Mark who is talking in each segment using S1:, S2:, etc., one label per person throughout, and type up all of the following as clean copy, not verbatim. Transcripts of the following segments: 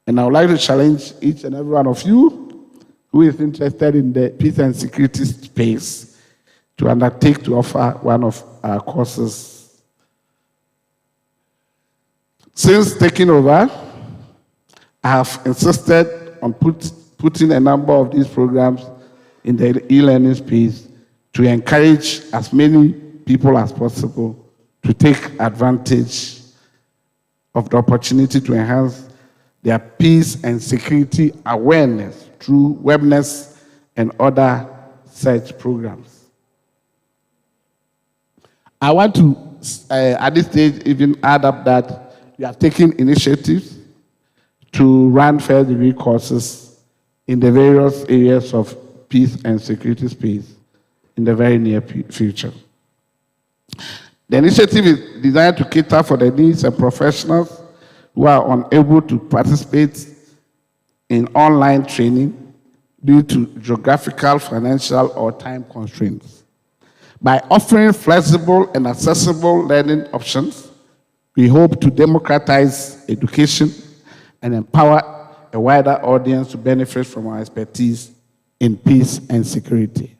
S1: And I would like to challenge each and every one of you who is interested in the peace and security space to undertake to offer one of our courses. Since taking over, I have insisted on putting a number of these programs in the e-learning space to encourage as many people as possible to take advantage of the opportunity to enhance their peace and security awareness through webinars and other such programs. I want to, at this stage, even add up that we are taking initiatives to run first degree courses in the various areas of peace and security space in the very near future. The initiative is designed to cater for the needs of professionals who are unable to participate in online training due to geographical, financial, or time constraints. By offering flexible and accessible learning options, we hope to democratize education and empower a wider audience to benefit from our expertise in peace and security.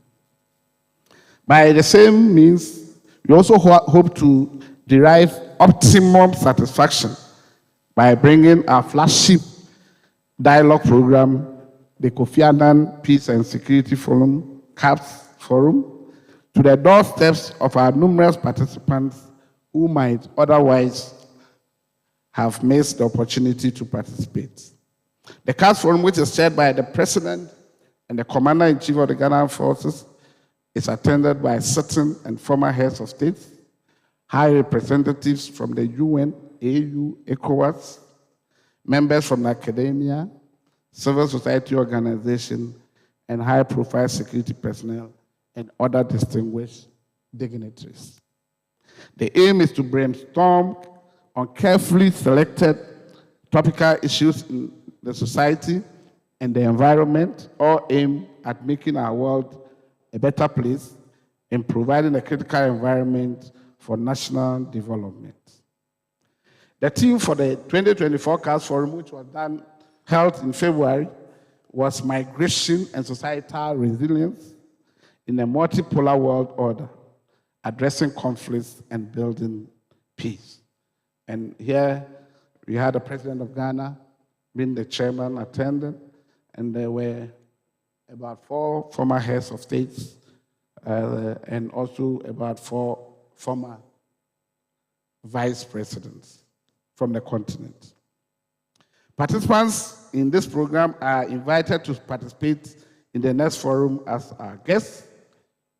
S1: By the same means, we also hope to derive optimum satisfaction by bringing our flagship dialogue program, the Kofi Annan Peace and Security Forum, CAPS Forum, to the doorsteps of our numerous participants who might otherwise have missed the opportunity to participate. The CAPS Forum, which is chaired by the President and the Commander-in-Chief of the Ghana Forces, is attended by certain and former heads of state, high representatives from the UN, AU, ECOWAS, members from academia, civil society organizations, and high-profile security personnel and other distinguished dignitaries. The aim is to brainstorm on carefully selected topical issues in the society and the environment, all aimed at making our world a better place and providing a critical environment for national development. The theme for the 2024 CAPS Forum, which was held in February, was Migration and Societal Resilience in a Multipolar World Order, Addressing Conflicts and Building Peace. And here we had the President of Ghana being the chairman attending, and there were about 4 former heads of states and also about 4 former vice presidents from the continent. Participants in this program are invited to participate in the next forum as our guests,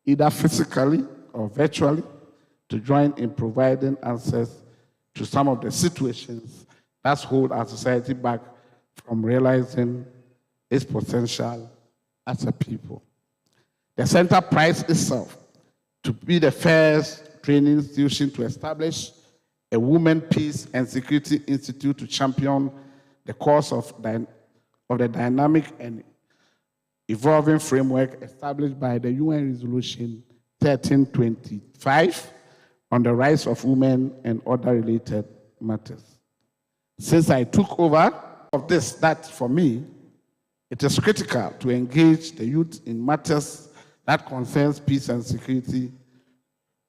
S1: either physically or virtually, to join in providing answers to some of the situations that hold our society back from realizing its potential as a people. The center prides itself to be the first training institution to establish a Women Peace and Security Institute to champion the cause of the dynamic and evolving framework established by the UN Resolution 1325 on the rights of women and other related matters. Since I took over of this, that for me, it is critical to engage the youth in matters that concerns peace and security,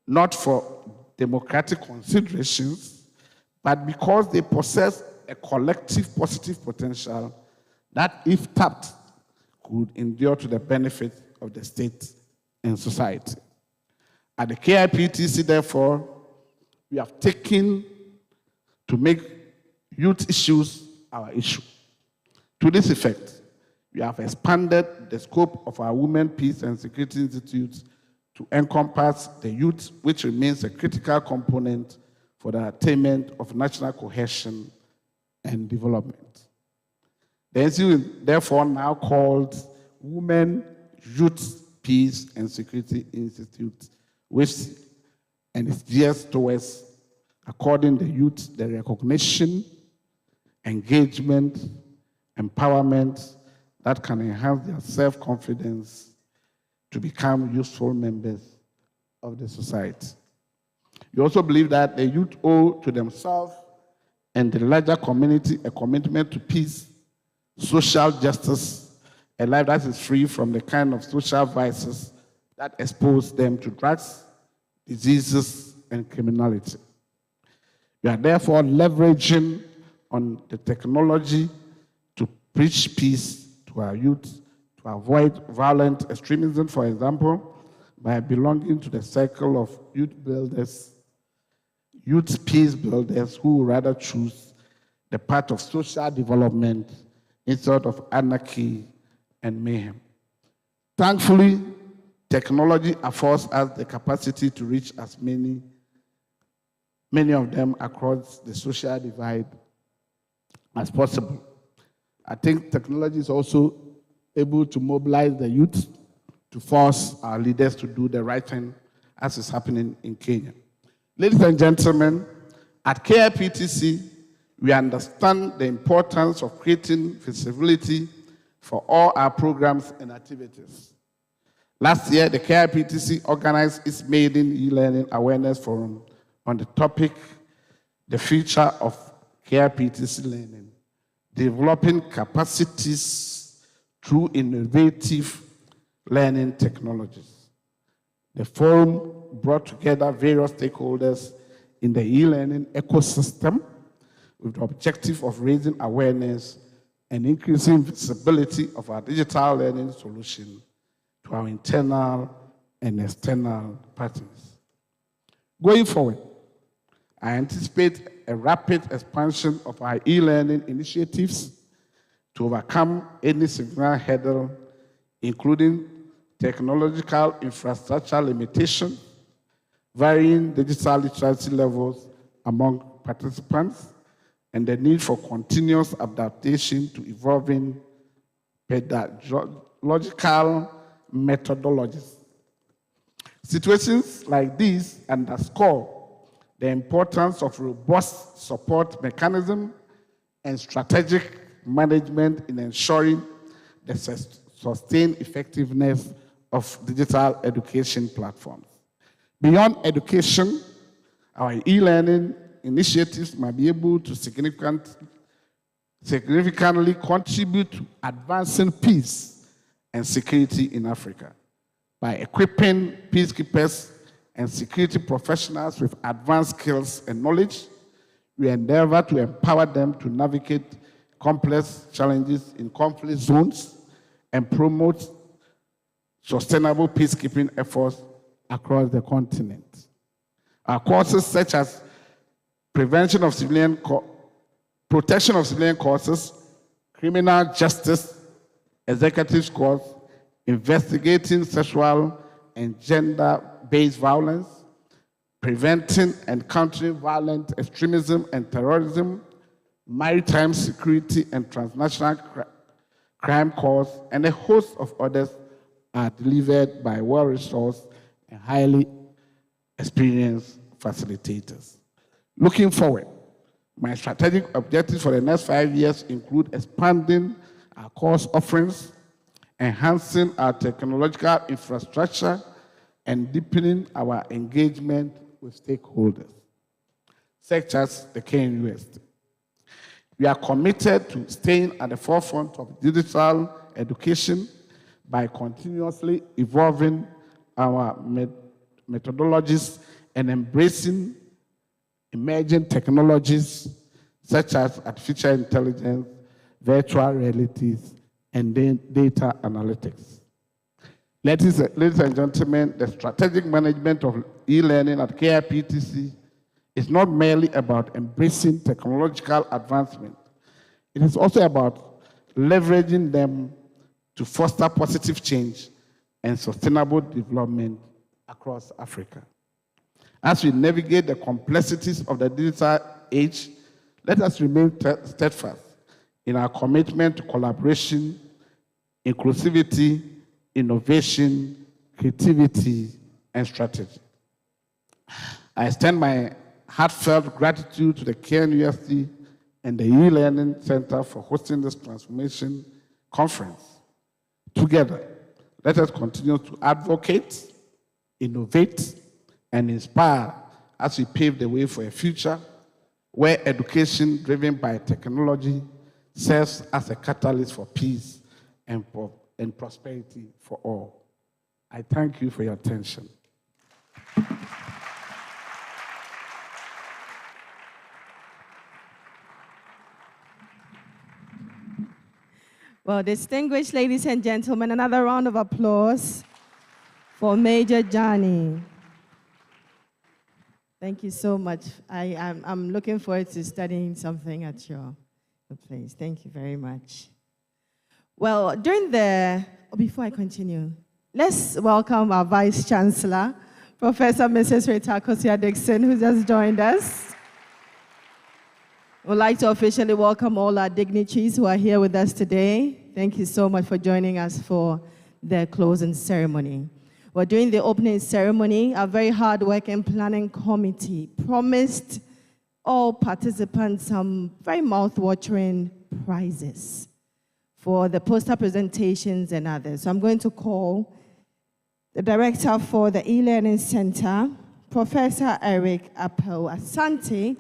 S1: not for democratic considerations, but because they possess a collective positive potential that, if tapped, could endure to the benefit of the state and society. At the KIPTC, therefore, we have taken to make youth issues our issue. To this effect, we have expanded the scope of our Women Peace and Security Institute to encompass the youth, which remains a critical component for the attainment of national cohesion and development. The institute is therefore now called Women, Youth, Peace and Security Institute, which and is geared towards according the youth the recognition, engagement, empowerment that can enhance their self-confidence to become useful members of the society. We also believe that the youth owe to themselves and the larger community a commitment to peace social justice, a life that is free from the kind of social vices that expose them to drugs, diseases, and criminality. We are therefore leveraging on the technology to preach peace to our youth, to avoid violent extremism, for example, by belonging to the circle of youth builders, youth peace builders who rather choose the path of social development instead of anarchy and mayhem. Thankfully, technology affords us the capacity to reach as many of them across the social divide as possible. I think technology is also able to mobilize the youth to force our leaders to do the right thing, as is happening in Kenya. Ladies and gentlemen, at KIPTC, we understand the importance of creating visibility for all our programs and activities. Last year, the KIPTC organized its maiden e-learning awareness forum on the topic, the future of KIPTC learning, developing capacities through innovative learning technologies. The forum brought together various stakeholders in the e-learning ecosystem with the objective of raising awareness and increasing visibility of our digital learning solution to our internal and external partners. Going forward, I anticipate a rapid expansion of our e-learning initiatives to overcome any significant hurdle, including technological infrastructure limitations, varying digital literacy levels among participants, and the need for continuous adaptation to evolving pedagogical methodologies. Situations like these underscore the importance of robust support mechanism and strategic management in ensuring the sustained effectiveness of digital education platforms. Beyond education, our e-learning initiatives might be able to significantly contribute to advancing peace and security in Africa by equipping peacekeepers and security professionals with advanced skills and knowledge. We endeavor to empower them to navigate complex challenges in conflict zones and promote sustainable peacekeeping efforts across the continent. Our courses such as protection of civilian causes, criminal justice, executive course, investigating sexual and gender-based violence, preventing and countering violent extremism and terrorism, maritime security and transnational crime course, and a host of others are delivered by well-resourced and highly experienced facilitators. Looking forward, my strategic objectives for the next 5 years include expanding our course offerings, enhancing our technological infrastructure, and deepening our engagement with stakeholders, such as the KNUST-TEK. We are committed to staying at the forefront of digital education by continuously evolving our methodologies and embracing emerging technologies such as artificial intelligence, virtual realities, and data analytics. Ladies and gentlemen, the strategic management of e-learning at KIPTC is not merely about embracing technological advancement. It is also about leveraging them to foster positive change and sustainable development across Africa. As we navigate the complexities of the digital age, let us remain steadfast in our commitment to collaboration, inclusivity, innovation, creativity, and strategy. I extend my heartfelt gratitude to the KNUST and the e-Learning Center for hosting this transformation conference. Together, let us continue to advocate, innovate, and inspire as we pave the way for a future where education driven by technology serves as a catalyst for peace and prosperity for all. I thank you for your attention.
S2: Well, distinguished ladies and gentlemen, another round of applause for Major Johnny. Thank you so much. I'm looking forward to studying something at your place. Thank you very much. Well, before I continue, let's welcome our Vice Chancellor, Professor Mrs. Rita Kosia-Dixon, who just joined us. We'd like to officially welcome all our dignitaries who are here with us today. Thank you so much for joining us for the closing ceremony. Well, during the opening ceremony, our very hard-working planning committee promised all participants some very mouth-watering prizes for the poster presentations and others. So I'm going to call the director for the e-learning center, Professor Eric Appel Asante,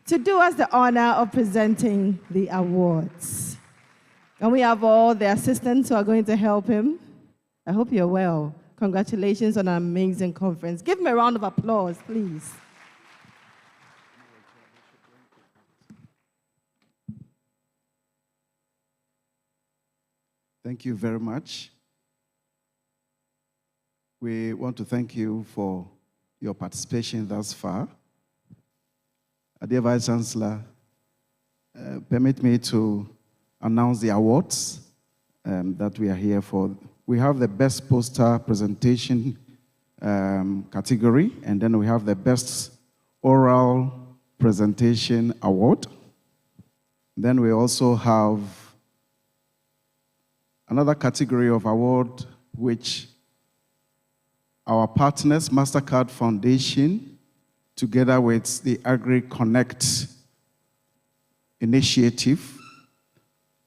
S2: to do us the honor of presenting the awards. And we have all the assistants who are going to help him. I hope you're well. Congratulations on an amazing conference. Give him a round of applause, please.
S3: Thank you very much. We want to thank you for your participation thus far. Dear Vice Chancellor, permit me to announce the awards that we are here for. We have the Best Poster Presentation category, and then we have the Best Oral Presentation Award. Then we also have another category of award which our partners, MasterCard Foundation, together with the Agri-Connect initiative,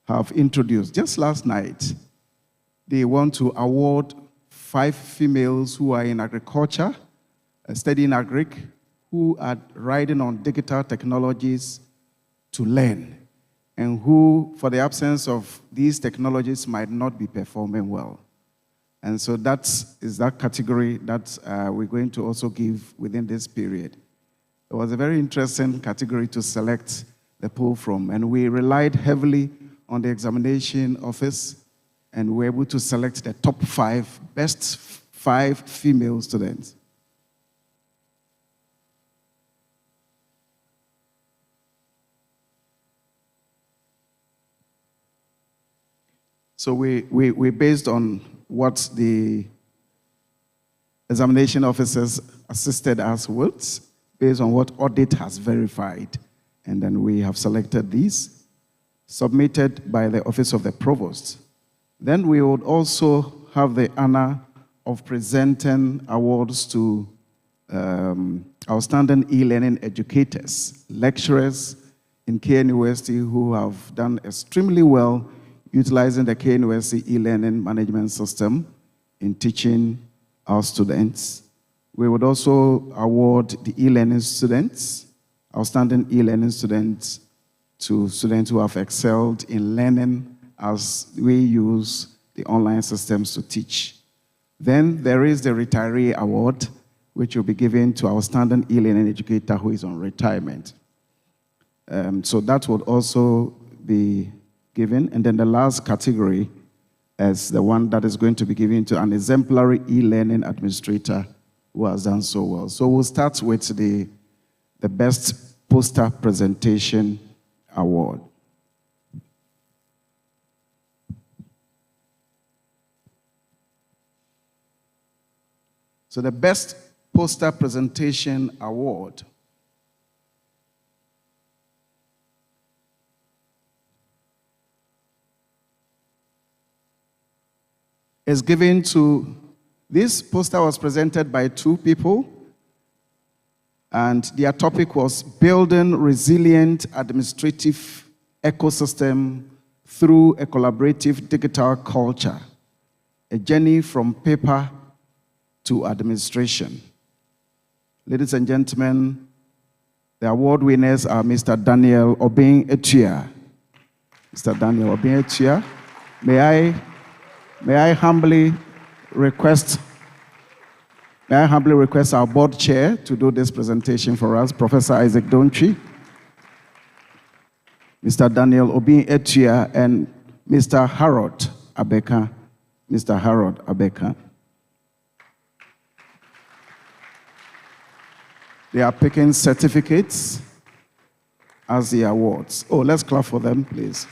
S3: have introduced. Just last night, they want to award 5 females who are in agriculture, studying agric, who are riding on digital technologies to learn, and who, for the absence of these technologies, might not be performing well. And so that is that category that we're going to also give within this period. It was a very interesting category to select the pool from, and we relied heavily on the examination office, and we were able to select the top 5, best 5 female students. So we based on what the examination officers assisted us with, based on what audit has verified. And then we have selected these, submitted by the Office of the Provost. Then we would also have the honor of presenting awards to outstanding e-learning educators, lecturers in KNUST who have done extremely well utilizing the KNUST e-learning management system in teaching our students. We would also award the e-learning students, outstanding e-learning students, to students who have excelled in learning as we use the online systems to teach. Then there is the retiree award, which will be given to our outstanding e-learning educator who is on retirement. So that would also be given. And then the last category is the one that is going to be given to an exemplary e-learning administrator who has done so well. So we'll start with the Best Poster Presentation Award. So the Best Poster Presentation Award is given to, this poster was presented by 2 people, and their topic was Building Resilient Administrative Ecosystem Through a Collaborative Digital Culture, a Journey from Paper to Administration. Ladies and gentlemen, the award winners are Mr. Daniel Obeng Etua, Mr. Daniel Obinetua. May I humbly request our board chair to do this presentation for us, Professor Isaac Dontri, Mr. Daniel Obinetua, and Mr. Harold Abeka. Mr. Harold Abeka. They are picking certificates as the awards. Oh, let's clap for them, please.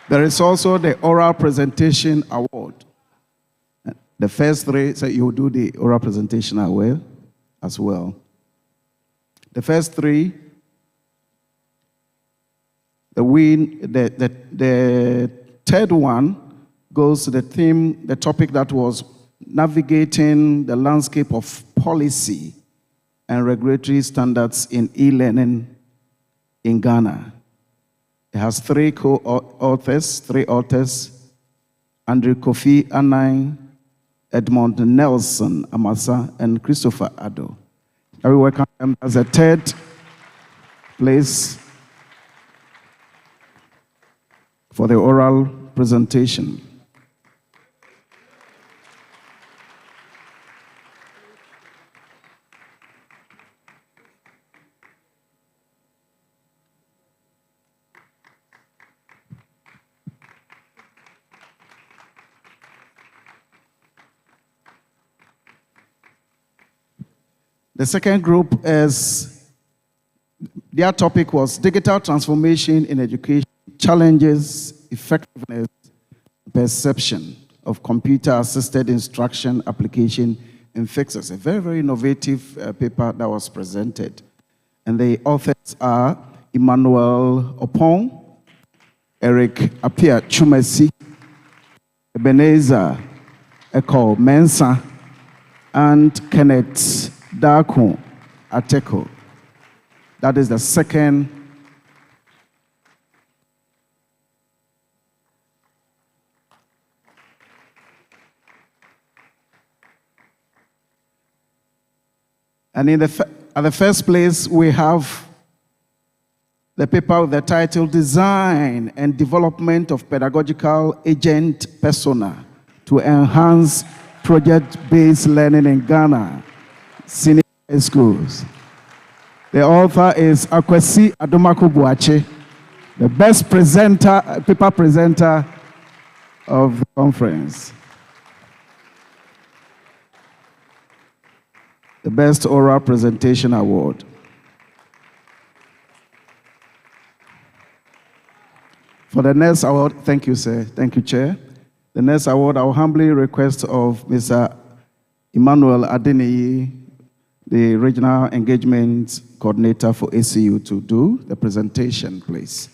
S3: There is also the Oral Presentation Award. The first three, so you will do the oral presentation award as well. The first three, the third one goes to the theme, the topic that was navigating the landscape of policy and regulatory standards in e-learning in Ghana. It has three authors, Andrew Kofi Annan, Edmond Nelson Amasa, and Christopher Addo. I will welcome them as a third place for the oral presentation. The second group is, their topic was digital transformation in education, challenges, effectiveness, perception of computer-assisted instruction application and fixes. A very, very innovative paper that was presented. And the authors are Emmanuel Opon, Eric Apia Chumesi, Ebenezer Eko Mensah, and Kenneth Darko Ateko. That is the second. And at the first place, we have the paper with the title Design and Development of Pedagogical Agent Persona to Enhance Project-Based Learning in Ghana Senior High Schools. The author is Akwesi Adomako Buache, the best paper presenter of the conference. The Best Oral Presentation Award. For the next award, thank you, sir. Thank you, Chair. The next award, I will humbly request of Mr. Emmanuel Adeniyi, the Regional Engagement Coordinator for ACU, to do the presentation, please.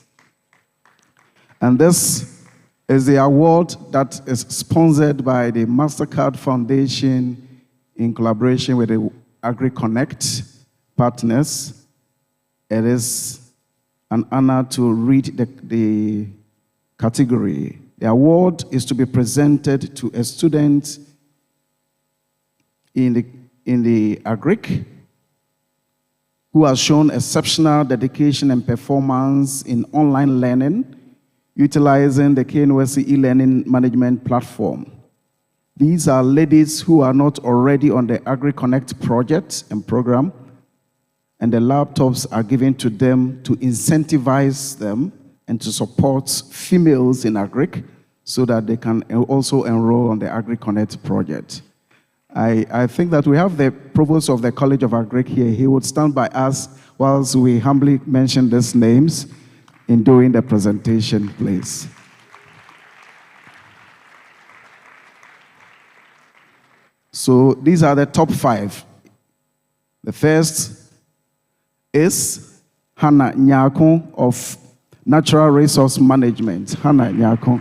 S3: And this is the award that is sponsored by the MasterCard Foundation in collaboration with the AgriConnect partners. It is an honor to read the category. The award is to be presented to a student in the Agric who has shown exceptional dedication and performance in online learning, utilizing the KNUST e-learning management platform. These are ladies who are not already on the AgriConnect project and program, and the laptops are given to them to incentivize them and to support females in Agric so that they can also enroll on the AgriConnect project. I think that we have the provost of the College of Agric here. He would stand by us whilst we humbly mention these names in doing the presentation, please. So these are the top 5. The first is Hannah Nyako of Natural Resource Management. Hannah Nyako.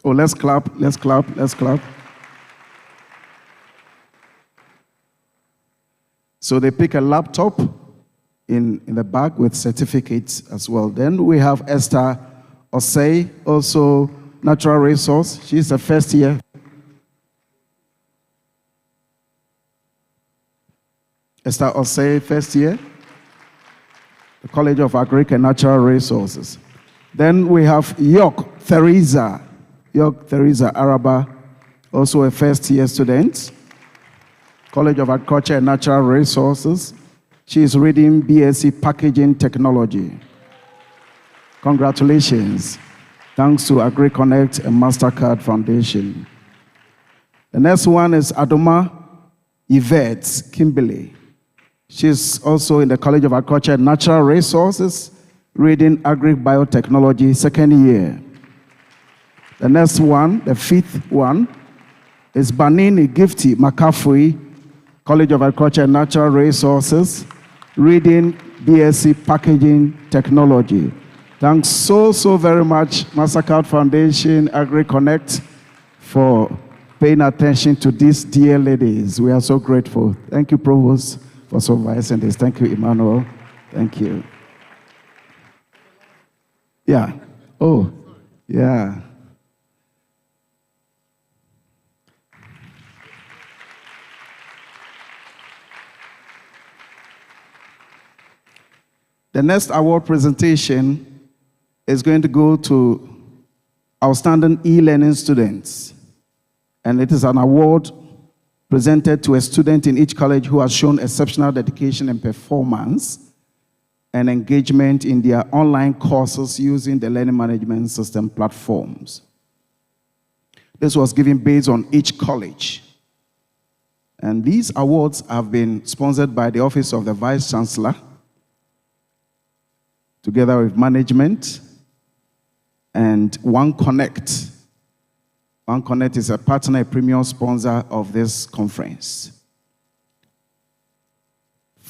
S3: Oh, let's clap, let's clap, let's clap. So they pick a laptop in the bag with certificates as well. Then we have Esther Osei, also natural resource. She's a first year. Esther Osei, first year, the College of Agric and Natural Resources. Then we have York Theresa Araba, also a first year student, College of Agriculture and Natural Resources. She is reading BSc Packaging Technology. Congratulations. Thanks to AgriConnect and MasterCard Foundation. The next one is Adoma Yvette Kimberly. She's also in the College of Agriculture and Natural Resources, reading Agri-Biotechnology, second year. The next one, the fifth one, is Banini Gifty McCaffrey, College of Agriculture and Natural Resources, reading BSc Packaging Technology. Thanks so very much, MasterCard Foundation, AgriConnect, for paying attention to these dear ladies. We are so grateful. Thank you, Provost, for supervising this. Thank you, Emmanuel. Thank you. Yeah. Oh, yeah. The next award presentation is going to go to outstanding e-learning students. And it is an award presented to a student in each college who has shown exceptional dedication and performance and engagement in their online courses using the learning management system platforms. This was given based on each college. And these awards have been sponsored by the Office of the Vice Chancellor, together with management, and One Connect. One Connect is a partner, a premium sponsor of this conference.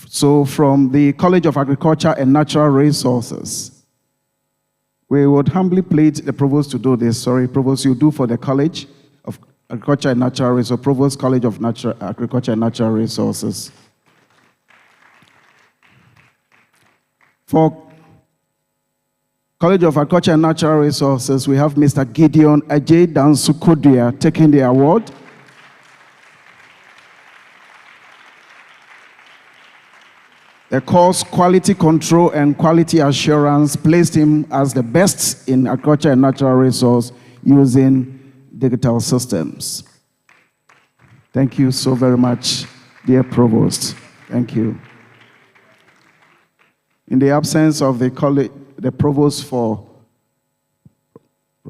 S3: So from the College of Agriculture and Natural Resources, we would humbly plead the Provost to do this. Sorry, Provost, you do for the College of Agriculture and Natural Resources, Provost College of Agriculture and Natural Resources. For College of Agriculture and Natural Resources, we have Mr. Gideon Ajay Dansukodia taking the award. The course Quality Control and Quality Assurance placed him as the best in agriculture and natural resource using digital systems. Thank you so very much, dear Provost. Thank you. In the absence of the college, the Provost for,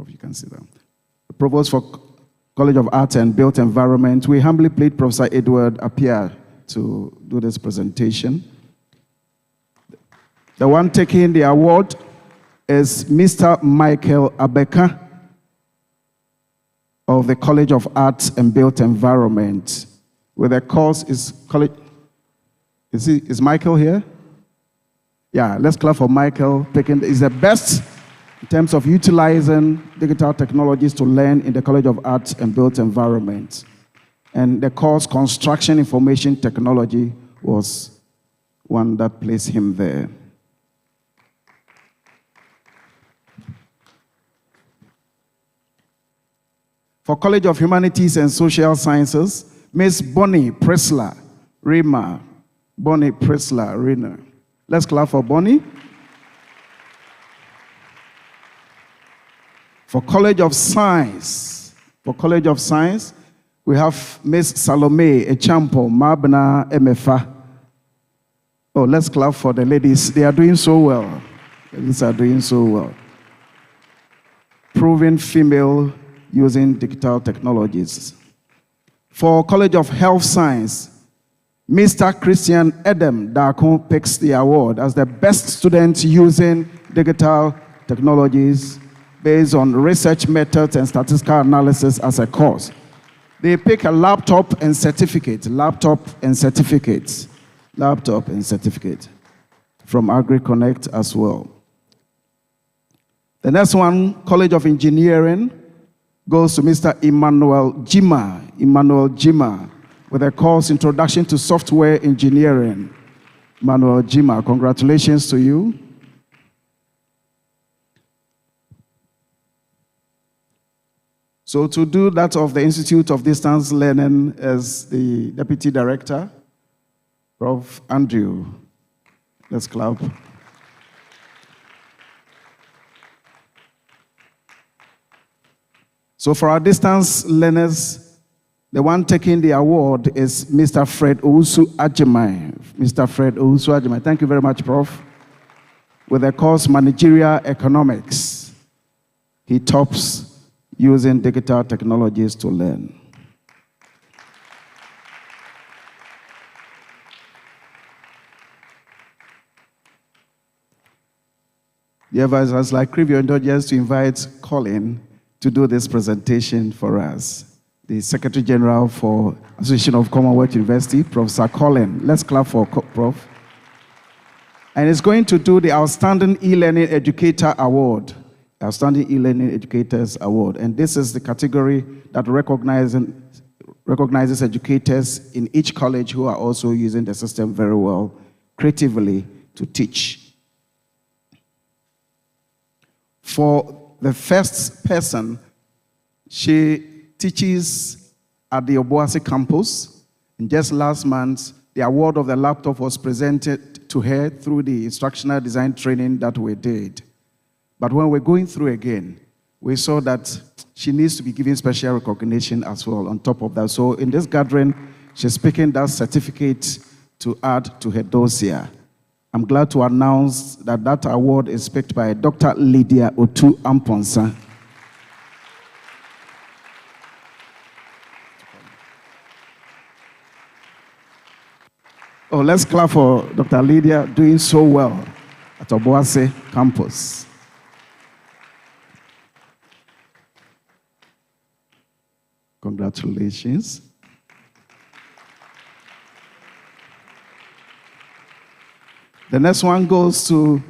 S3: you can see that. The Provost for College of Art and Built Environment, we humbly plead Professor Edward Appiah to do this presentation. The one taking the award is Mr. Michael Abeka of the College of Art and Built Environment, where the course is college. Is Michael here? Yeah, let's clap for Michael. He's the best in terms of utilizing digital technologies to learn in the College of Art and Built Environment. And the course Construction Information Technology was one that placed him there. For College of Humanities and Social Sciences, Miss Bonnie Pressler, Rima. Bonnie Pressler, Rina. Let's clap for Bonnie. For College of Science, we have Miss Salome Echampo, Mabna Emefa. Oh, let's clap for the ladies. They are doing so well. The ladies are doing so well. Proven female using digital technologies. For College of Health Science, Mr. Christian Edem Darko picks the award as the best student using digital technologies based on research methods and statistical analysis as a course. They pick a laptop and certificate from AgriConnect as well. The next one, College of Engineering, goes to Mr. Emmanuel Jima, with a course Introduction to Software Engineering. Manuel Jima, congratulations to you. So to do that of the Institute of Distance Learning as the Deputy Director, Prof. Andrew. Let's clap. So for our distance learners, the one taking the award is Mr. Fred Owusu Ajimai. Mr. Fred Owusu Ajimai. Thank you very much, Prof. With the course Managerial Economics, he tops using digital technologies to learn. Dear advisors, like your indulgence to invite Colin to do this presentation for us. The Secretary General for Association of Commonwealth University, Professor Colin. Let's clap for Prof. And he's going to do the Outstanding E-Learning Educator Award. Outstanding E-Learning Educators Award. And this is the category that recognizes educators in each college who are also using the system very well, creatively, to teach. For the first person, she teaches at the Obuasi campus. And just last month, the award of the laptop was presented to her through the instructional design training that we did. But when we're going through again, we saw that she needs to be given special recognition as well on top of that. So in this gathering, she's picking that certificate to add to her dossier. I'm glad to announce that that award is picked by Dr. Lydia Otu Amponsa. Oh, let's clap for Dr. Lydia doing so well at Obuasi campus. Congratulations. The next one goes to,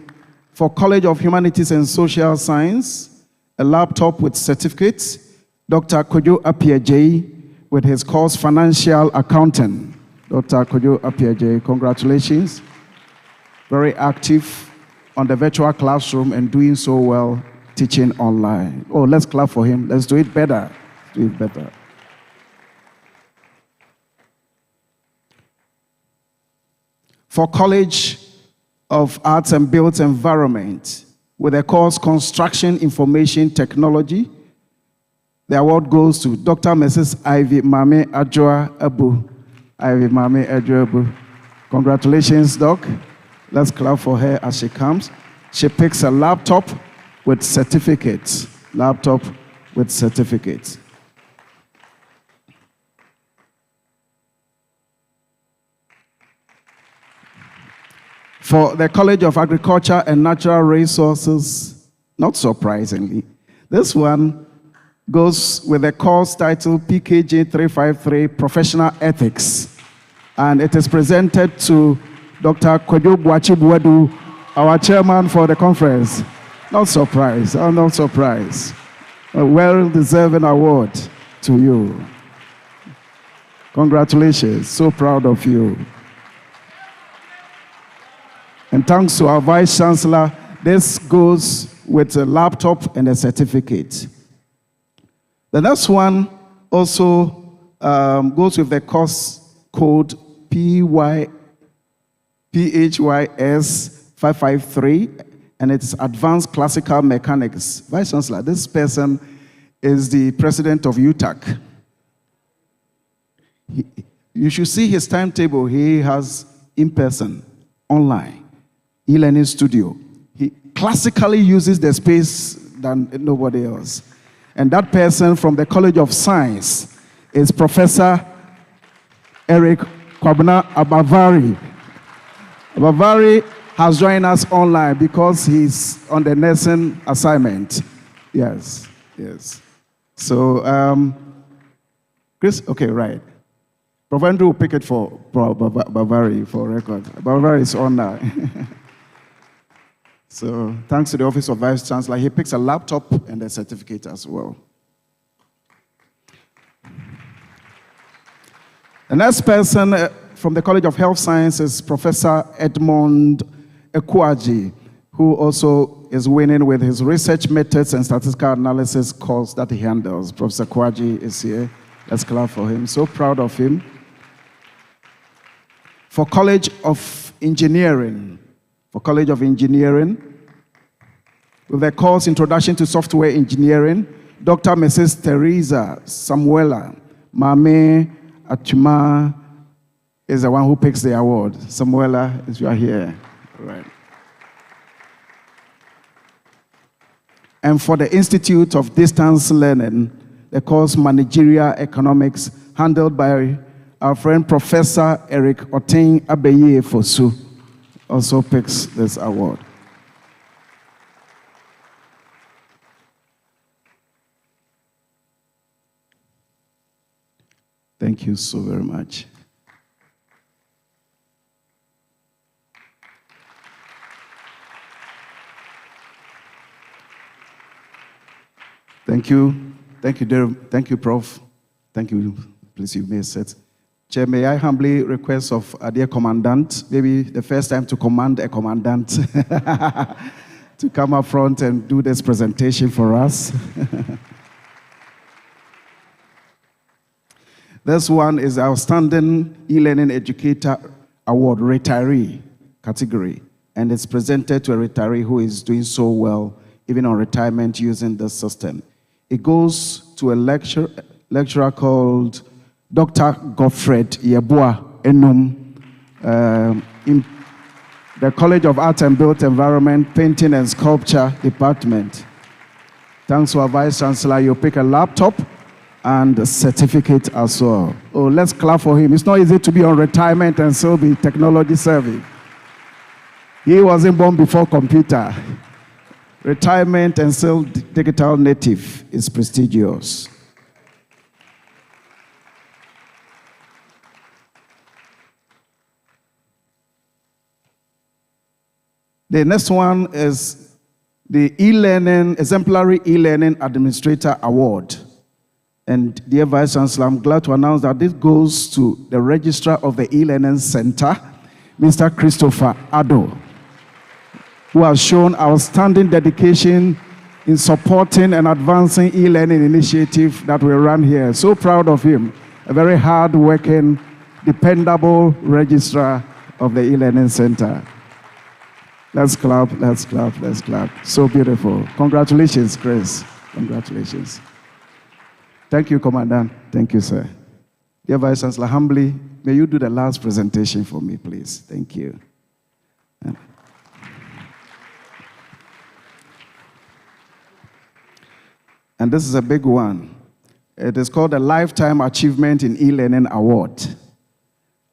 S3: for College of Humanities and Social Science, a laptop with certificates, Dr. Kojo Appiagyei with his course Financial Accounting. Dr. Kojo Appiagyei, congratulations. Very active on the virtual classroom and doing so well teaching online. Oh, let's clap for him. Let's do it better. Do it better. For College of Arts and Built Environment, with the course Construction Information Technology, the award goes to Dr. Mrs. Ivy Mame Adjoa Abu. Ivy Mame Adjoa Abu. Congratulations, Doc. Let's clap for her as she comes. She picks a laptop with certificates. Laptop with certificates. For the College of Agriculture and Natural Resources, not surprisingly, this one goes with the course titled PKG 353 Professional Ethics. And it is presented to Dr. Kojo Buachibuedu, our chairman for the conference. Not surprised, I'm not surprised. A well-deserving award to you. Congratulations, so proud of you. And thanks to our Vice Chancellor, this goes with a laptop and a certificate. The next one also goes with the course code PHYS 553, and it's Advanced Classical Mechanics. Vice Chancellor, this person is the president of UTAC. You should see his timetable. He has in-person, online, e-learning studio. He classically uses the space than nobody else. And that person from the College of Science is Professor Eric Kwabena Abavari. Abavari has joined us online because he's on the nursing assignment. Yes, yes. So, Chris, okay, right. Prof. Andrew will pick it for Bavari for record. Bavari is on now. So, thanks to the Office of Vice Chancellor, he picks a laptop and a certificate as well. The next person from the College of Health Sciences, Professor Edmond Ekwaji, who also is winning with his research methods and statistical analysis course that he handles. Professor Ekwaji is here. Let's clap for him. So proud of him. For College of Engineering, with the course Introduction to Software Engineering, Dr. Mrs. Teresa Samuela Mame Atuma is the one who picks the award. Samuela, if you are here. All right. And for the Institute of Distance Learning, the course Managerial Economics, handled by our friend Professor Eric Otin Abeye Fosu, also picks this award. Thank you so very much. Thank you. Thank you, thank you, Prof. Thank you. Please, you may sit. Chair, may I humbly request of our dear Commandant, maybe the first time to command a Commandant, to come up front and do this presentation for us. This one is Outstanding E-Learning Educator Award, retiree category, and it's presented to a retiree who is doing so well, even on retirement, using this system. It goes to a lecturer called Dr. Godfred Yeboah Enum, in the College of Art and Built Environment, Painting and Sculpture Department. Thanks to our Vice Chancellor, you'll pick a laptop and a certificate as well. Oh, let's clap for him. It's not easy to be on retirement and still be technology savvy. He wasn't born before computer. Retirement and still digital native is prestigious. The next one is the E-Learning, Exemplary E-Learning Administrator Award. And dear Vice Chancellor, I'm glad to announce that this goes to the Registrar of the E-Learning Center, Mr. Christopher Addo, who has shown outstanding dedication in supporting and advancing e-learning initiative that we run here. So proud of him. A very hard-working, dependable registrar of the e-learning center. Let's clap, let's clap, let's clap. So beautiful. Congratulations, Chris. Congratulations. Thank you, Commandant. Thank you, sir. Dear Vice Chancellor, humbly, may you do the last presentation for me, please. Thank you. And this is a big one. It is called the Lifetime Achievement in E-Learning Award.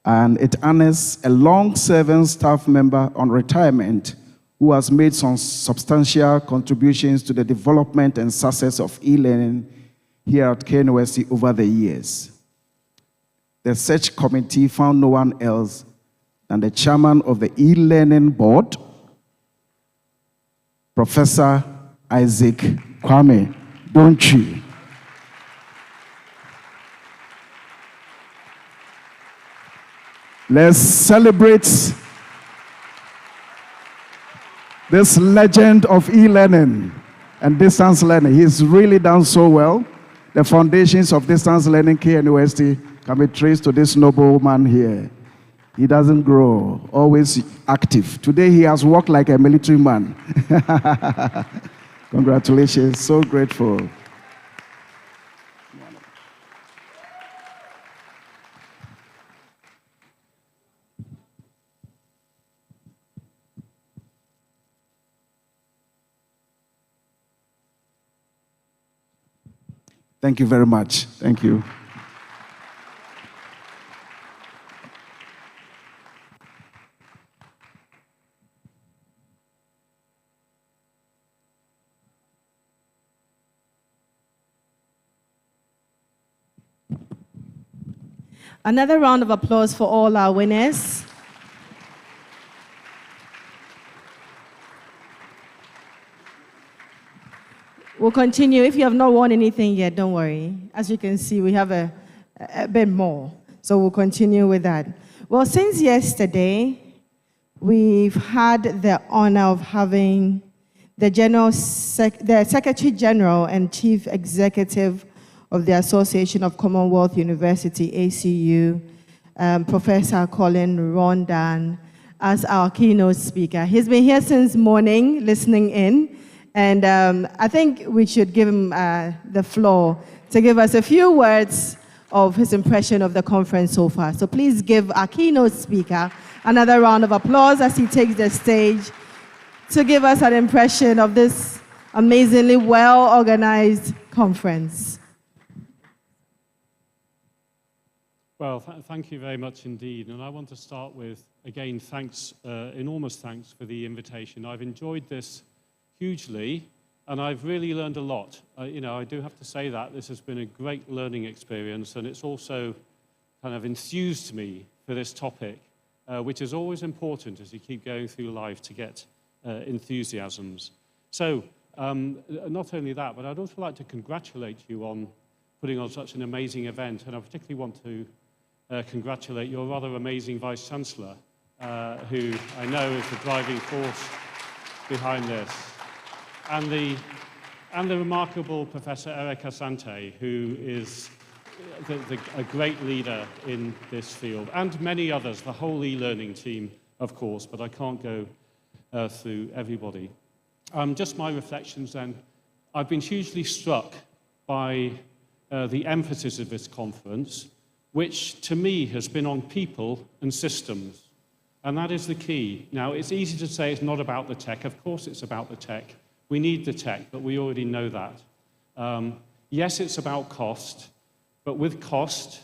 S3: And it honors a long-serving staff member on retirement who has made some substantial contributions to the development and success of e-learning here at KNUST over the years. The search committee found no one else than the chairman of the e-learning board, Professor Isaac Kwame Donchi. Let's celebrate this legend of e-learning and distance learning. He's really done so well. The foundations of distance learning KNUST can be traced to this noble man here. He doesn't grow, always active. Today he has walked like a military man. Congratulations, so grateful. Thank you very much. Thank you.
S2: Another round of applause for all our winners. We'll continue. If you have not won anything yet, don't worry. As you can see, we have a bit more. So we'll continue with that. Well, since yesterday, we've had the honor of having the Secretary General and Chief Executive of the Association of Commonwealth University, ACU, Professor Colin Rondan, as our keynote speaker. He's been here since morning, listening in, and I think we should give him the floor to give us a few words of his impression of the conference so far. So please give our keynote speaker another round of applause as he takes the stage to give us an impression of this amazingly well-organized conference.
S4: Well, thank you very much indeed. And I want to start with, again, thanks, enormous thanks for the invitation. I've enjoyed this hugely, and I've really learned a lot. I do have to say that this has been a great learning experience, and it's also kind of enthused me for this topic, which is always important as you keep going through life to get enthusiasms. So, not only that, but I'd also like to congratulate you on putting on such an amazing event, and I particularly want to congratulate your rather amazing Vice-Chancellor, who I know is the driving force behind this, and the remarkable Professor Eric Asante, who is a great leader in this field, and many others, the whole e-learning team, of course, but I can't go through everybody. Just my reflections then. I've been hugely struck by the emphasis of this conference, which to me has been on people and systems. And that is the key. Now, it's easy to say it's not about the tech. Of course it's about the tech. We need the tech, but we already know that. Yes, it's about cost, but with cost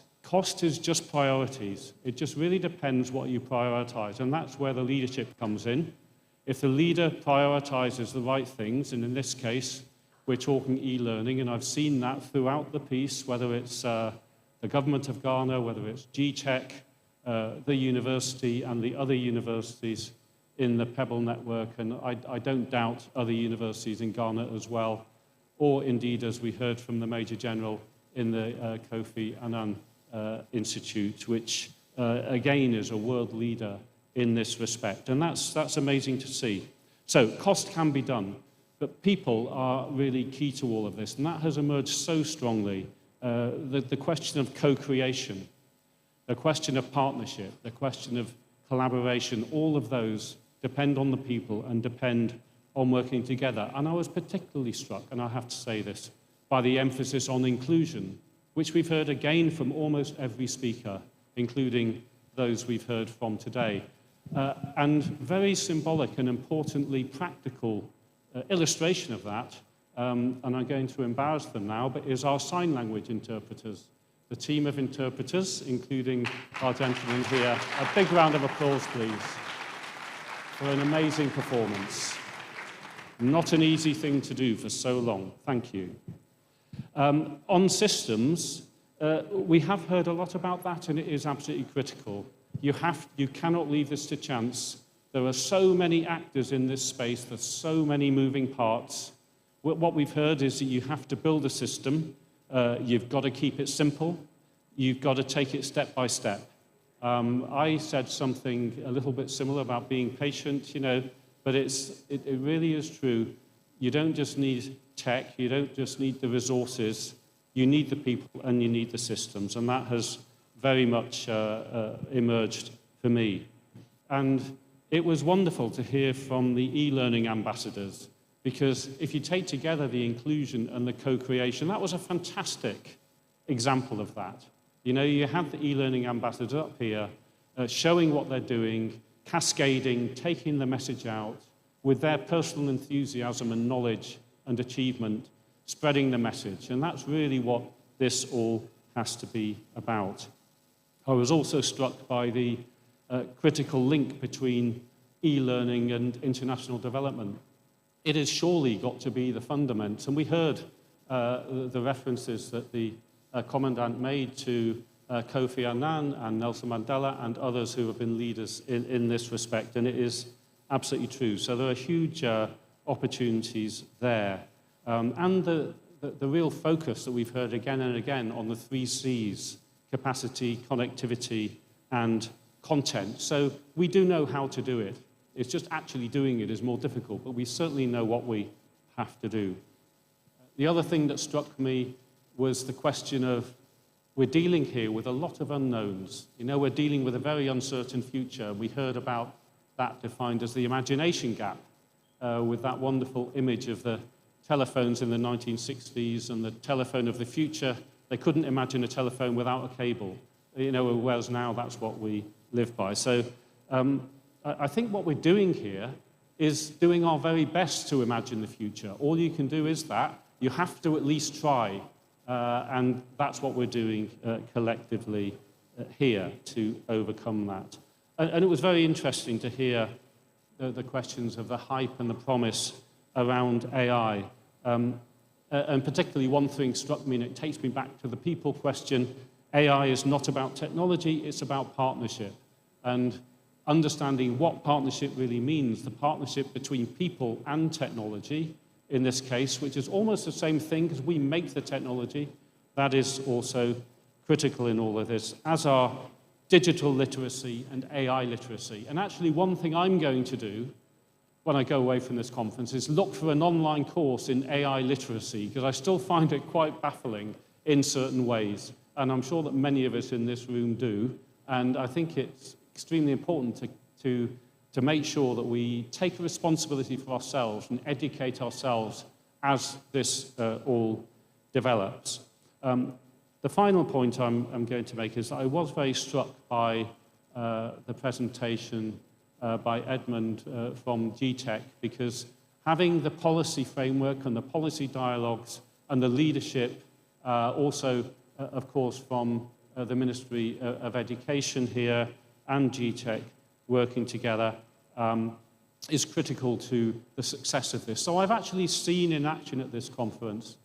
S4: is just priorities. It just really depends what you prioritize, and that's where the leadership comes in. If the leader prioritizes the right things, and in this case, we're talking e-learning, and I've seen that throughout the piece, whether it's the government of Ghana, whether it's KNUST-TEK, the university, and the other universities in the Pebble network, and I don't doubt other universities in Ghana as well, or indeed, as we heard from the Major General, in the Kofi Annan Institute, which again is a world leader in this respect, and that's amazing to see. So cost can be done, but people are really key to all of this, and that has emerged so strongly. The question of co-creation, the question of partnership, the question of collaboration, all of those depend on the people and depend on working together. And I was particularly struck, and I have to say this, by the emphasis on inclusion, which we've heard again from almost every speaker, including those we've heard from today. And very symbolic and importantly practical illustration of that, and I'm going to embarrass them now, but is our sign language interpreters. The team of interpreters, including our gentleman here. A big round of applause, please, for an amazing performance. Not an easy thing to do for so long. Thank you. On systems, we have heard a lot about that, and it is absolutely critical. You cannot leave this to chance. There are so many actors in this space, there's so many moving parts. What we've heard is that you have to build a system, you've got to keep it simple, you've got to take it step by step. I said something a little bit similar about being patient, but it really is true. You don't just need tech, you don't just need the resources, you need the people and you need the systems, and that has very much emerged for me. And it was wonderful to hear from the e-learning ambassadors, because if you take together the inclusion and the co-creation, that was a fantastic example of that. You have the e-learning ambassadors up here showing what they're doing, cascading, taking the message out with their personal enthusiasm and knowledge and achievement, spreading the message. And that's really what this all has to be about. I was also struck by the critical link between e-learning and international development. It has surely got to be the fundament, and we heard the references that the Commandant made to Kofi Annan and Nelson Mandela and others who have been leaders in this respect, and it is absolutely true. So there are huge opportunities there. And the real focus that we've heard again and again on the 3 C's, capacity, connectivity, and content. So we do know how to do it. It's just actually doing it is more difficult, but we certainly know what we have to do. The other thing that struck me was the question of, we're dealing here with a lot of unknowns. You know, we're dealing with a very uncertain future. We heard about that defined as the imagination gap, with that wonderful image of the telephones in the 1960s and the telephone of the future. They couldn't imagine a telephone without a cable. You know, whereas now that's what we live by. So I think what we're doing here is doing our very best to imagine the future. All you can do is that. You have to at least try. And that's what we're doing collectively here to overcome that. And it was very interesting to hear the questions of the hype and the promise around AI. And particularly one thing struck me, and it takes me back to the people question. AI is not about technology, it's about partnership. And understanding what partnership really means, the partnership between people and technology, in this case, which is almost the same thing because we make the technology, that is also critical in all of this, as are digital literacy and AI literacy. And actually, one thing I'm going to do when I go away from this conference is look for an online course in AI literacy, because I still find it quite baffling in certain ways. And I'm sure that many of us in this room do. And I think it's extremely important to make sure that we take a responsibility for ourselves and educate ourselves as this all develops. The final point I'm going to make is that I was very struck by the presentation by Edmund from KNUST-TEK, because having the policy framework and the policy dialogues and the leadership, also, of course, from the Ministry of Education here and KNUST-TEK working together, is critical to the success of this. So I've actually seen in action at this conference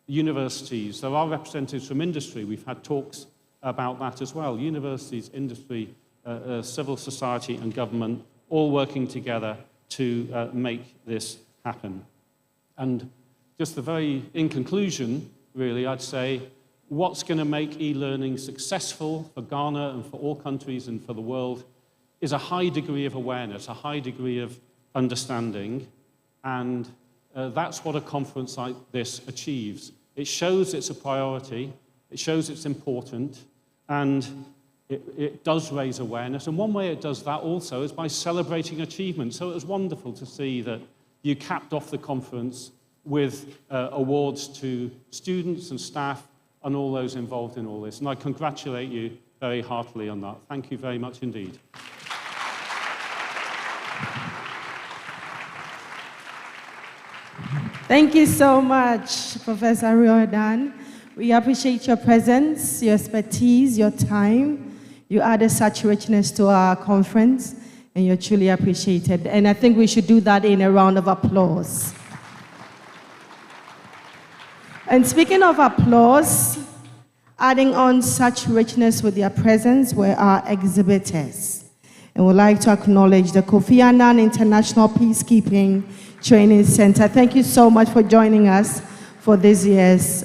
S4: universities. There are representatives from industry. We've had talks about that as well. Universities, industry, civil society and government all working together to make this happen. And just in conclusion, really, I'd say what's going to make e-learning successful for Ghana and for all countries and for the world is a high degree of awareness, a high degree of understanding, and that's what a conference like this achieves. It shows it's a priority, it shows it's important, and it does raise awareness. And one way it does that also is by celebrating achievement. So it was wonderful to see that you capped off the conference with awards to students and staff and all those involved in all this. And I congratulate you very heartily on that. Thank you very much indeed.
S2: Thank you so much, Professor Riordan. We appreciate your presence, your expertise, your time. You added such richness to our conference, and you're truly appreciated. And I think we should do that in a round of applause. And speaking of applause, adding on such richness with their presence were our exhibitors. And we'd like to acknowledge the Kofi Annan International Peacekeeping Training Center. Thank you so much for joining us for this year's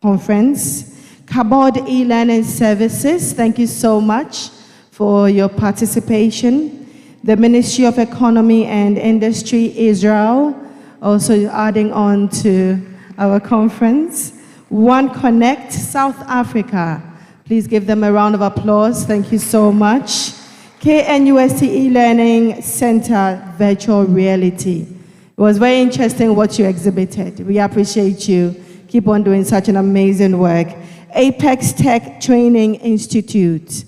S2: conference. Kabod e-learning services, thank you so much for your participation. The Ministry of Economy and Industry, Israel, also adding on to our conference. One Connect, South Africa. Please give them a round of applause. Thank you so much. KNUST e-learning center, virtual reality. It was very interesting what you exhibited. We appreciate you. Keep on doing such an amazing work. Apex Tech Training Institute.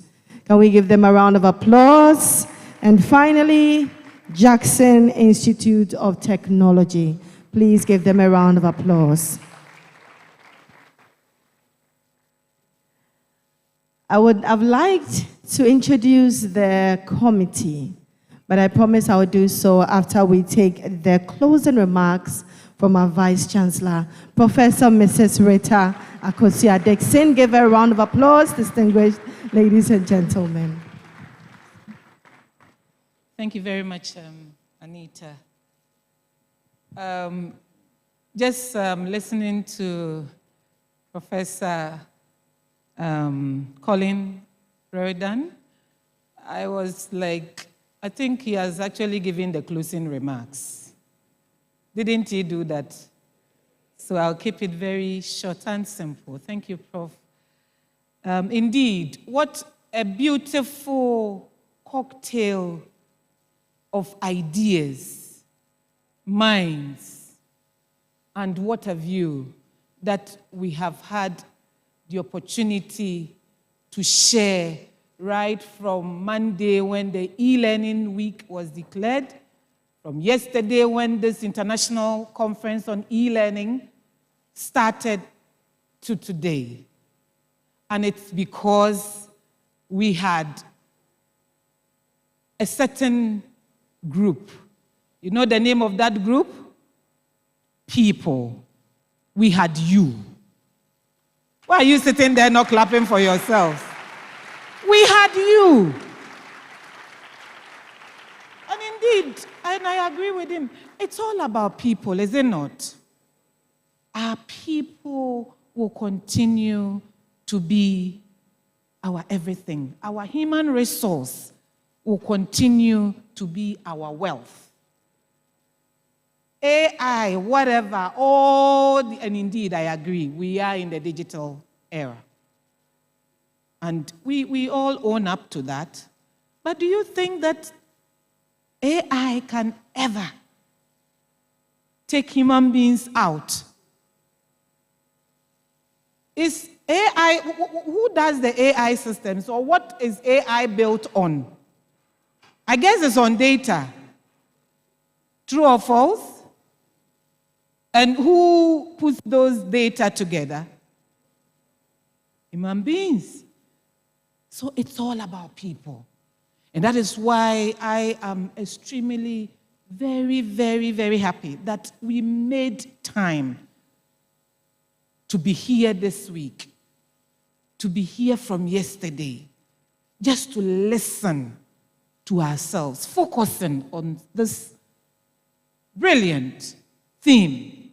S2: Can we give them a round of applause? And finally, Jackson Institute of Technology. Please give them a round of applause. I would have liked to introduce the committee, but I promise I will do so after we take the closing remarks from our Vice Chancellor, Professor Mrs. Rita Akosua-Dixon. Give her a round of applause, distinguished ladies and gentlemen.
S5: Thank you very much, Anita. Just listening to Professor Colin Rodan, I was like, I think he has actually given the closing remarks. Didn't he do that? So I'll keep it very short and simple. Thank you, Prof. Indeed, what a beautiful cocktail of ideas, minds, and what have you that we have had the opportunity to share right from Monday when the e-learning week was declared, from yesterday when this international conference on e-learning started, to today. And it's because we had a certain group. You know the name of that group? People. We had you. Why are you sitting there not clapping for yourselves? We had you. And indeed, and I agree with him, it's all about people, is it not? Our people will continue to be our everything. Our human resource will continue to be our wealth. AI, whatever, and indeed, I agree, we are in the digital era. And we all own up to that. But do you think that AI can ever take human beings out? Is AI, who does the AI systems, or what is AI built on? I guess it's on data. True or false? And who puts those data together? Human beings. So it's all about people. And that is why I am extremely, very, very, very happy that we made time to be here this week, to be here from yesterday, just to listen to ourselves, focusing on this brilliant theme,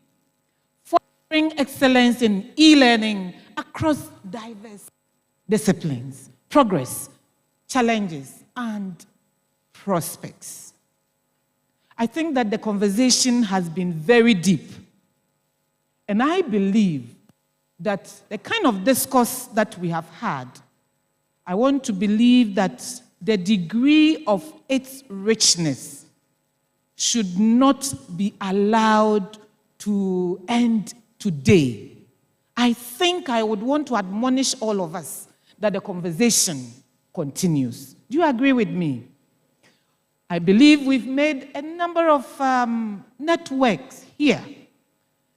S5: fostering excellence in e-learning across diverse disciplines, progress, challenges, and prospects. I think that the conversation has been very deep, and I believe that the kind of discourse that we have had, I want to believe that the degree of its richness should not be allowed to end today. I think I would want to admonish all of us that the conversation continues. Do you agree with me? I believe we've made a number of networks here.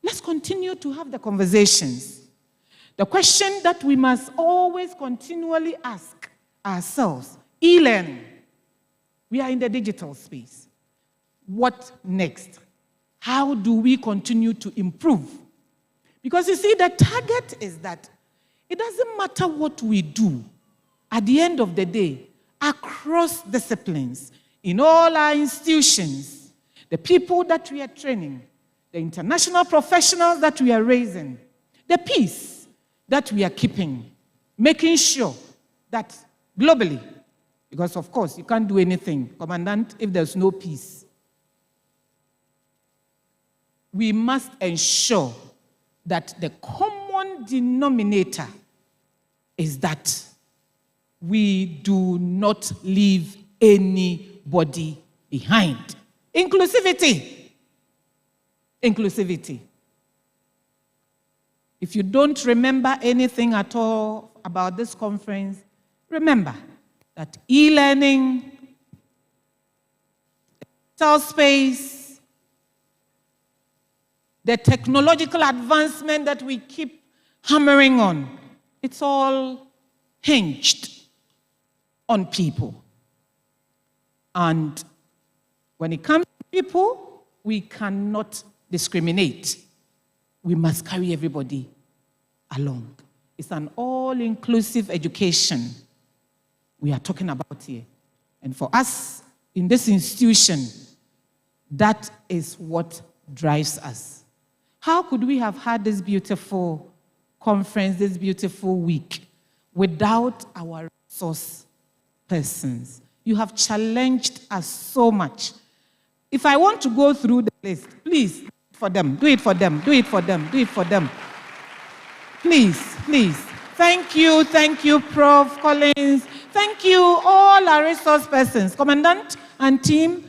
S5: Let's continue to have the conversations. The question that we must always continually ask ourselves, e-learning, we are in the digital space. What next? How do we continue to improve? Because you see, the target is that it doesn't matter what we do at the end of the day, across disciplines, in all our institutions, the people that we are training, the international professionals that we are raising, the peace that we are keeping, making sure that globally, because of course you can't do anything, Commandant, if there's no peace. We must ensure that the common denominator is that we do not leave anybody behind. Inclusivity. Inclusivity. If you don't remember anything at all about this conference, remember that e-learning, digital space, the technological advancement that we keep hammering on, it's all hinged on people. And when it comes to people, we cannot discriminate. We must carry everybody along. It's an all-inclusive education we are talking about here. And for us in this institution, that is what drives us. How could we have had this beautiful conference, this beautiful week, without our resource persons. You have challenged us so much. If I want to go through the list, please, do it for them, do it for them, do it for them, do it for them. Please, please. Thank you, Prof. Collins. Thank you, all our resource persons, Commandant and team,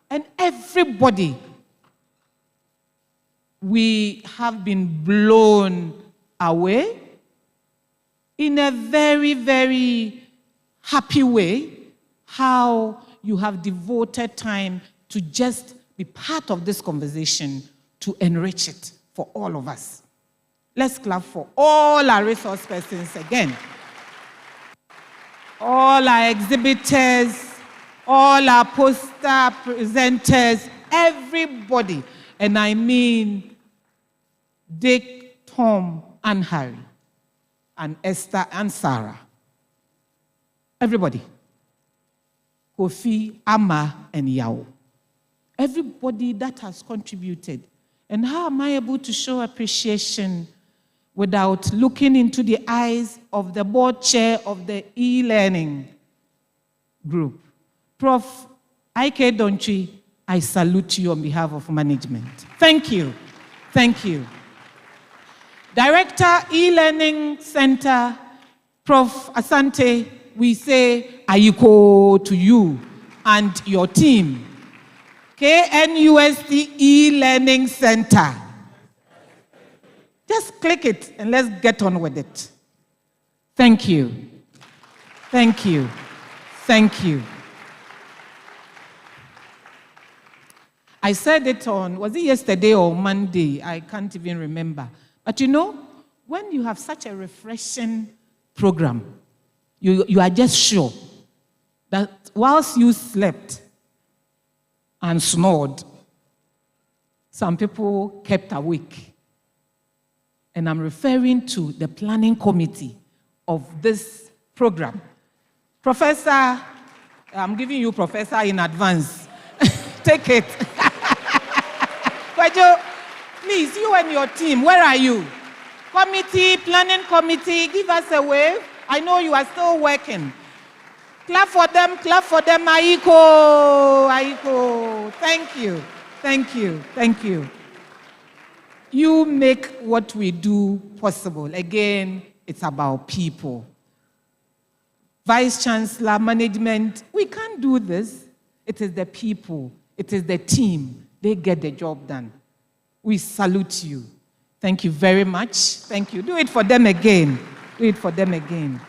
S5: and everybody. We have been blown away in a very, very happy way, how you have devoted time to just be part of this conversation to enrich it for all of us. Let's clap for all our resource persons again. All our exhibitors, all our poster presenters, everybody. And I mean Dick, Tom, and Harry, and Esther, and Sarah. Everybody. Kofi, Amma, and Yao. Everybody that has contributed. And how am I able to show appreciation without looking into the eyes of the board chair of the e-learning group? Prof. Ike Donchi, I salute you on behalf of management. Thank you. Thank you. Director, E-Learning Center, Prof. Asante, we say Ayiko to you and your team. KNUST E-Learning Center. Just click it and let's get on with it. Thank you. Thank you. Thank you. I said it on, was it yesterday or Monday? I can't even remember. But you know, when you have such a refreshing program, you are just sure that whilst you slept and snored, some people kept awake. And I'm referring to the planning committee of this program. Professor, I'm giving you professor in advance. Take it. Kwajo, please, you and your team, where are you? Committee, planning committee, give us a wave. I know you are still working. Clap for them, Aiko, Aiko. Thank you, thank you, thank you. You make what we do possible. Again, it's about people. Vice Chancellor, management, we can't do this. It is the people, it is the team. They get the job done. We salute you. Thank you very much. Thank you. Do it for them again. Do it for them again.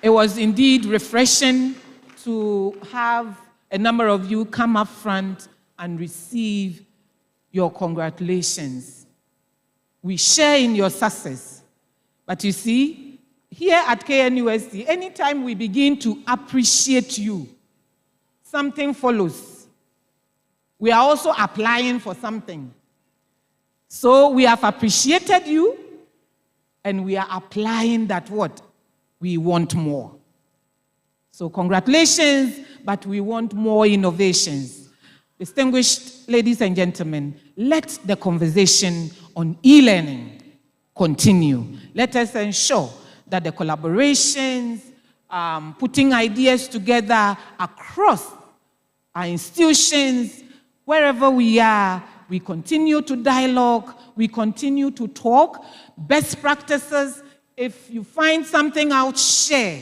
S5: It was indeed refreshing to have a number of you come up front and receive your congratulations. We share in your success. But you see, here at KNUST, anytime we begin to appreciate you, something follows. We are also applying for something. So we have appreciated you, and we are applying that what? We want more. So congratulations, but we want more innovations. Distinguished ladies and gentlemen, let the conversation on e-learning continue. Let us ensure that the collaborations, putting ideas together across our institutions, wherever we are, we continue to dialogue, we continue to talk, best practices. If you find something out, share.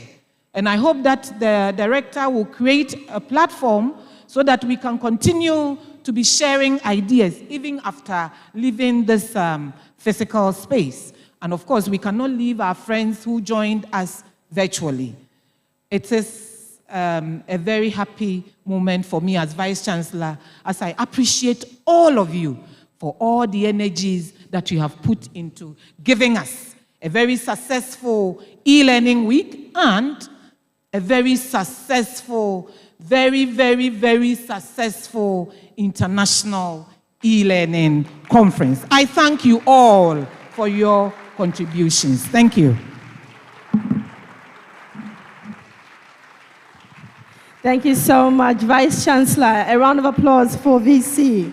S5: And I hope that the director will create a platform so that we can continue to be sharing ideas, even after leaving this physical space. And of course, we cannot leave our friends who joined us virtually. It is a very happy moment for me as Vice Chancellor, as I appreciate all of you for all the energies that you have put into giving us a very successful e-learning week and a very successful, very, very, very successful international e-learning conference. I thank you all for your contributions. Thank you.
S2: Thank you so much, Vice Chancellor. A round of applause for VC.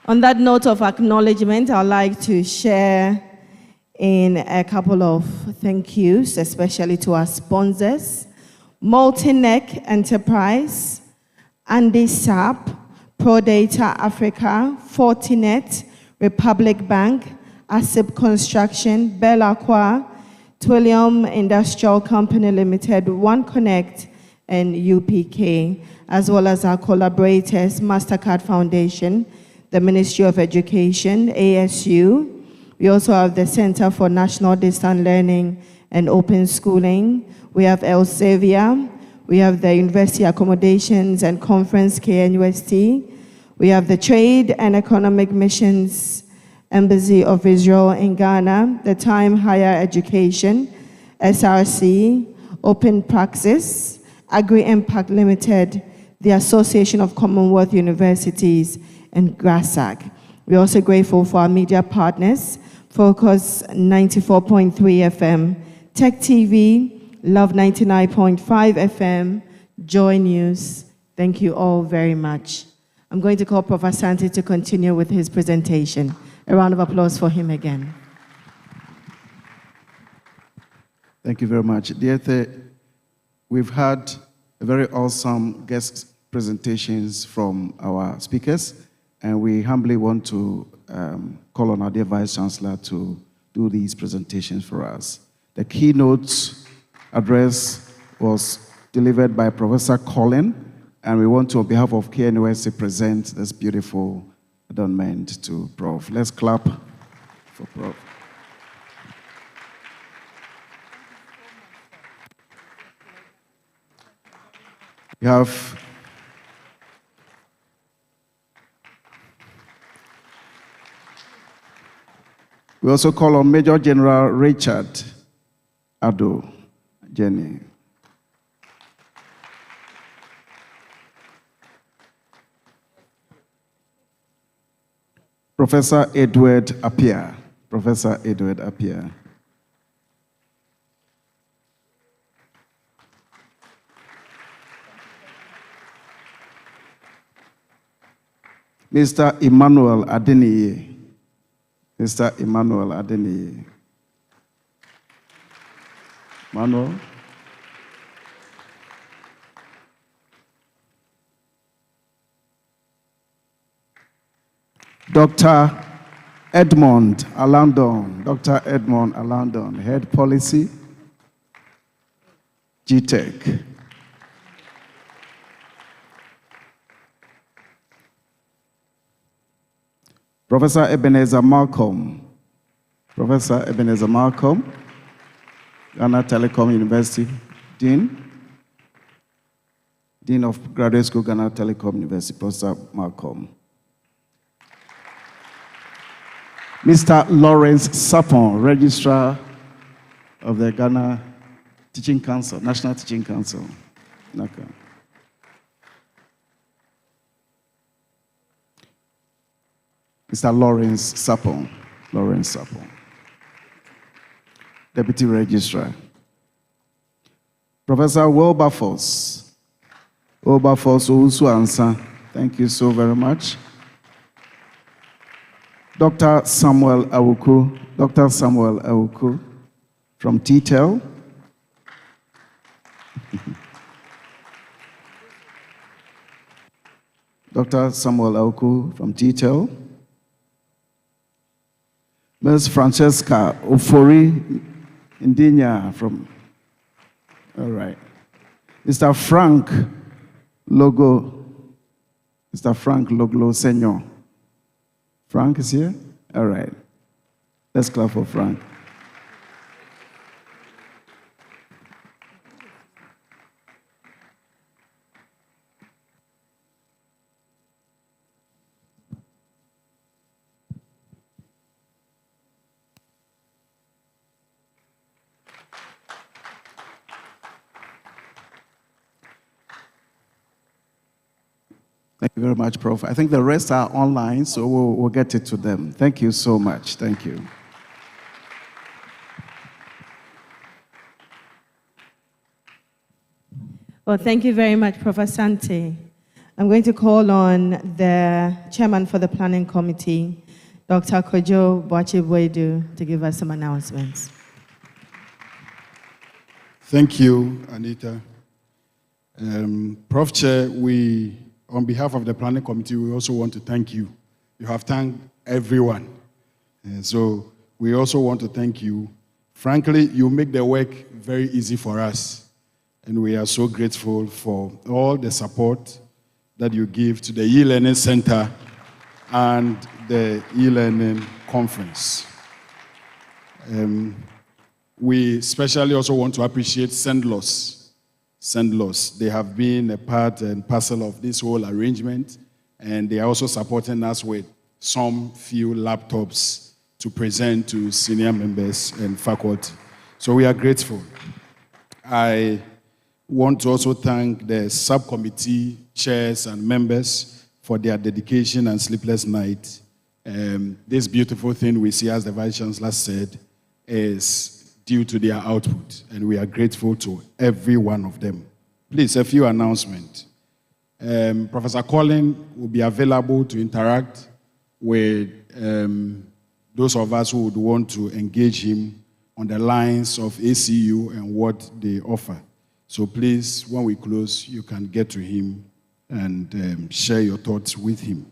S2: On that note of acknowledgement, I'd like to share in a couple of thank yous, especially to our sponsors, Multi-NEC Enterprise, Andy Sap, ProData Africa, Fortinet, Republic Bank, ASIP Construction, Bell Aqua, Twillium Industrial Company Limited, OneConnect, and UPK, as well as our collaborators, MasterCard Foundation, the Ministry of Education, ASU. We also have the Center for National Distance Learning and Open Schooling. We have Elsevier. We have the University Accommodations and Conference, KNUST. We have the Trade and Economic Missions Embassy of Israel in Ghana, the Time Higher Education, SRC, Open Praxis, Agri-Impact Limited, the Association of Commonwealth Universities, and GRASAC. We're also grateful for our media partners, Focus 94.3 FM, Tech TV, Love 99.5 FM, Joy News. Thank you all very much. I'm going to call Professor Santi to continue with his presentation. A round of applause for him again.
S3: Thank you very much. We've had a very awesome guest presentations from our speakers, and we humbly want to call on our dear Vice Chancellor to do these presentations for us. The keynote address was delivered by Professor Colin, and we want to, on behalf of KNUST, present this beautiful adornment to Prof. Let's clap for Prof. We also call on Major General Richard Ado Jenny. Professor Edward Appiah. Professor Edward Appiah. Mr. Emmanuel Adeniyi. Mr. Emmanuel Adeniyi. Emmanuel. Dr. Edmond Alandon. Dr. Edmond Alandon, Head Policy, GTEK. Professor Ebenezer Malcolm. Professor Ebenezer Malcolm, Ghana Telecom University, Dean of Graduate School, Ghana Telecom University, Professor Malcolm. Mr. Lawrence Sapon, Registrar of the Ghana Teaching Council, National Teaching Council, NACA. Mr. Lawrence Sapon, Deputy Registrar. Professor Wilberforce Owusu Ansa, thank you so very much. Dr. Samuel Awuku from TTEL. Dr. Samuel Awuku from TTEL. Ms. Francesca Ofori Indinya from, all right. Mr. Frank Logo Senor. Frank is here? All right. Let's clap for Frank. Thank you very much, Prof. I think the rest are online, so we'll get it to them. Thank you so much. Thank you.
S2: Well, thank you very much, Professor Santi. I'm going to call on the chairman for the planning committee, Dr. Kojo Boachie-Boadu, to give us some announcements.
S6: Thank you, Anita. Prof. Chair, on behalf of the planning committee, we also want to thank you. You have thanked everyone. So we also want to thank you. Frankly, you make the work very easy for us. And we are so grateful for all the support that you give to the e-learning center and the e-learning conference. We especially also want to appreciate Sendlos. They have been a part and parcel of this whole arrangement, and they are also supporting us with some few laptops to present to senior members and faculty. So we are grateful. I want to also thank the subcommittee chairs and members for their dedication and sleepless night. This beautiful thing we see, as the Vice Chancellor said, is due to their output, and we are grateful to every one of them. Please, a few announcements. Professor Colin will be available to interact with those of us who would want to engage him on the lines of ACU and what they offer. So please, when we close, you can get to him and share your thoughts with him.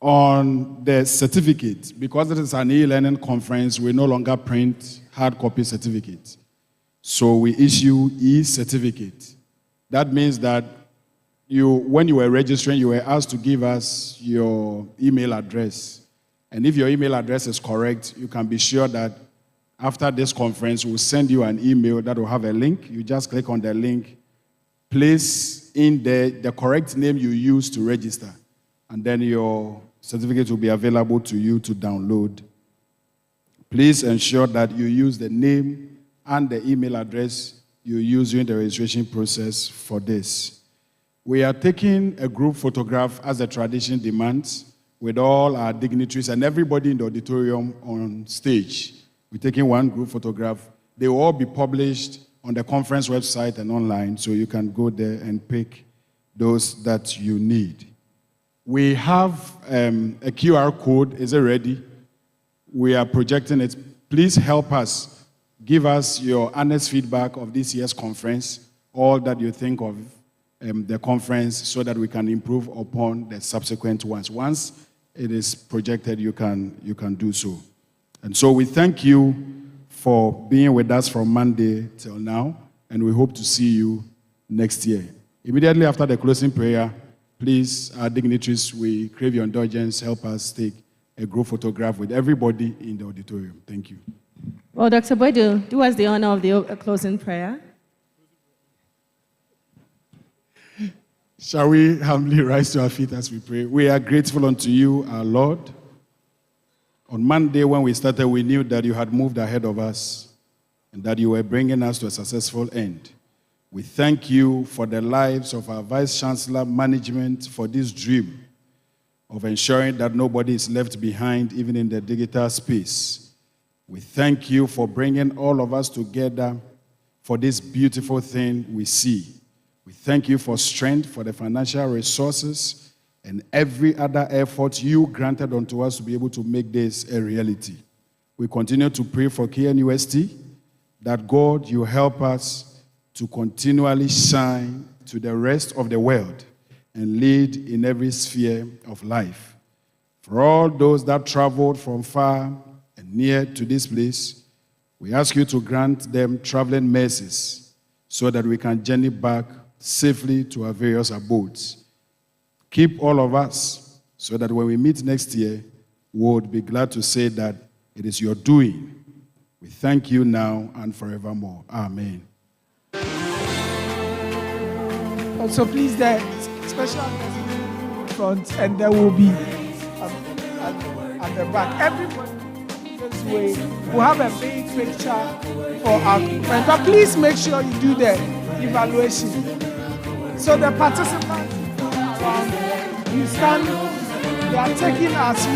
S6: On the certificate, because it is an e-learning conference, we no longer print hard copy certificates. So we issue e-certificate. That means that when you were registering, you were asked to give us your email address. And if your email address is correct, you can be sure that after this conference, we'll send you an email that will have a link. You just click on the link, place in there the correct name you use to register, and then your certificate will be available to you to download. Please ensure that you use the name and the email address you use during the registration process for this. We are taking a group photograph as the tradition demands with all our dignitaries and everybody in the auditorium on stage. We're taking one group photograph. They will all be published on the conference website and online, so you can go there and pick those that you need. We have a QR code. Is it ready? We are projecting it. Please help us. Give us your honest feedback of this year's conference, all that you think of the conference, so that we can improve upon the subsequent ones. Once it is projected, you can do so. And so we thank you for being with us from Monday till now, and we hope to see you next year. Immediately after the closing prayer, please, our dignitaries, we crave your indulgence. Help us take a group photograph with everybody in the auditorium. Thank you.
S2: Well, Dr. Boadu, do us the honor of the closing prayer.
S6: Shall we humbly rise to our feet as we pray? We are grateful unto you, our Lord. On Monday, when we started, we knew that you had moved ahead of us and that you were bringing us to a successful end. We thank you for the lives of our Vice Chancellor, management, for this dream of ensuring that nobody is left behind, even in the digital space. We thank you for bringing all of us together for this beautiful thing we see. We thank you for strength, for the financial resources, and every other effort you granted unto us to be able to make this a reality. We continue to pray for KNUST, that God, you help us to continually shine to the rest of the world and lead in every sphere of life. For all those that traveled from far and near to this place, we ask you to grant them traveling mercies so that we can journey back safely to our various abodes. Keep all of us so that when we meet next year, we would be glad to say that it is your doing. We thank you now and forevermore. Amen.
S7: Also, please, the special front, and there will be at the back. Everybody this way will have a big picture for our conference. But please make sure you do the evaluation. So the participants around, you stand, they are taking us.